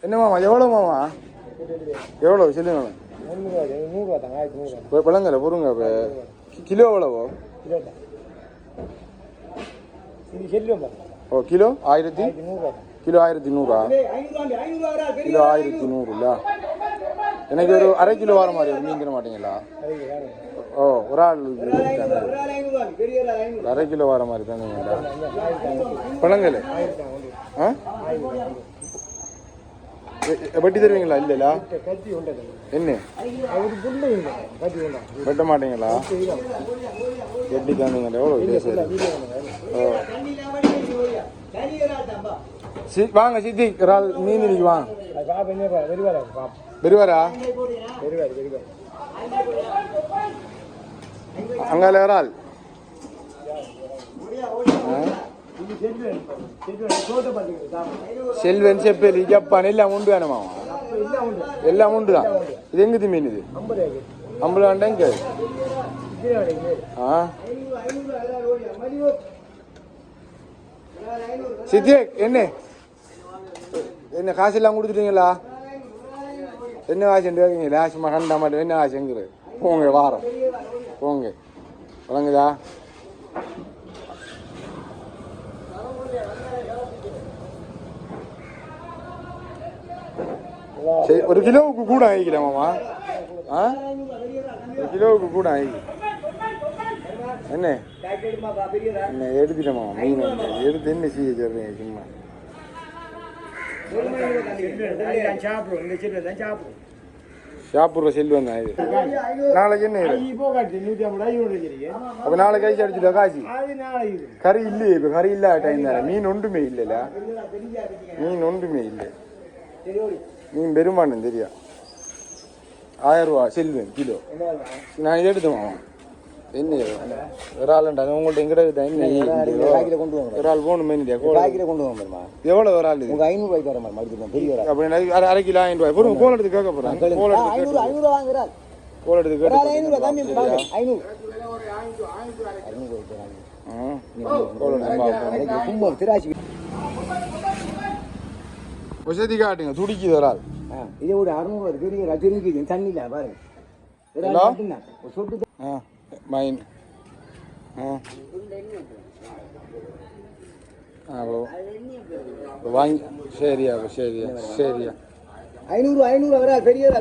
என்ன மாமா எவ்வளோ மாமா எவ்வளோ சொல்லுங்க இப்போ பழங்கல பொருங்க இப்போ கிலோ எவ்வளவோ ஓ கிலோ 1000 கிலோ 1100 கிலோ 1100 இல்ல எனக்கு ஒரு அரை கிலோ வர மாதிரி ஒரு மீன் தர மாட்டீங்களா ஓ ஒரு ஆள் அரை கிலோ வர மாதிரி தானேங்களா பழங்கல் ஆ வெட்டி தருவீங்களா இல்லைல்ல என்ன வெட்ட மாட்டீங்களா வெட்டி தானீங்களா எவ்வளோ சரி ஓ வாங்க சித்தி இறால் மீன் இன்னைக்கு வாங்க பெருவாரா அங்கால இறால் செல்வன் செப்பல் ஜப்பான் எல்லாம் உண்டு வேணுமா எல்லாம் உண்டு தான் இது எங்குது மீன் இது 50 எங்க சித்தி என்ன காசு எல்லாம் கொடுத்துட்டீங்களா என்ன ஆச்சுன்னு கேட்குறீங்களா சும்மா கண்டா மாட்டேன் என்ன ஆச்சுங்கிற போங்க வாரம் போங்க வழங்குதா சரி ஒரு கிலோவுக்கு கூட ஆகிக்கலாமாம்மா ஒரு கிலோவுக்கு கூட ஆகி என்ன என்ன எடுத்துட்டோமா மீன் எடுத்து என்ன செய்ய சொல்றீங்க சும்மா சாப்பிட்ற செல்வம் தான் இது நாளைக்கு என்ன அப்போ நாளைக்கு ஐஸ் அடிச்சுட்டா காசு கறி இல்லையே இப்போ கறி இல்லாத டைம் தானே மீன் ஒன்றுமே இல்லைல்ல மீன் ஒன்றுமே இல்லை மீன் பெருமானம் தெரியா 1000 ரூபா செல்வன் கிலோ நான் எடுத்துவோம் என்ன ஒரு ஆளுண்டா உங்கள்ட்ட எங்கிட்ட என்ன ஒரு ஆள் போகணுமே கொண்டு வாங்க எவ்வளோ ஒரு ஆள் 500 தர மாதிரி அப்படி அரை கிலோ 1000 ரூபாய் போடுங்க கோல் எடுத்து கேட்க போகிறேன் கோல் எடுத்து கேட்டு வசதி காட்டுங்க துடிக்குது ஒரு ஆள் இதே ஒரு 600 பெரிய ரஜினிக்கு தண்ணியில பாருங்க மைன் வாங்கி சரியா 500 வர பெரிய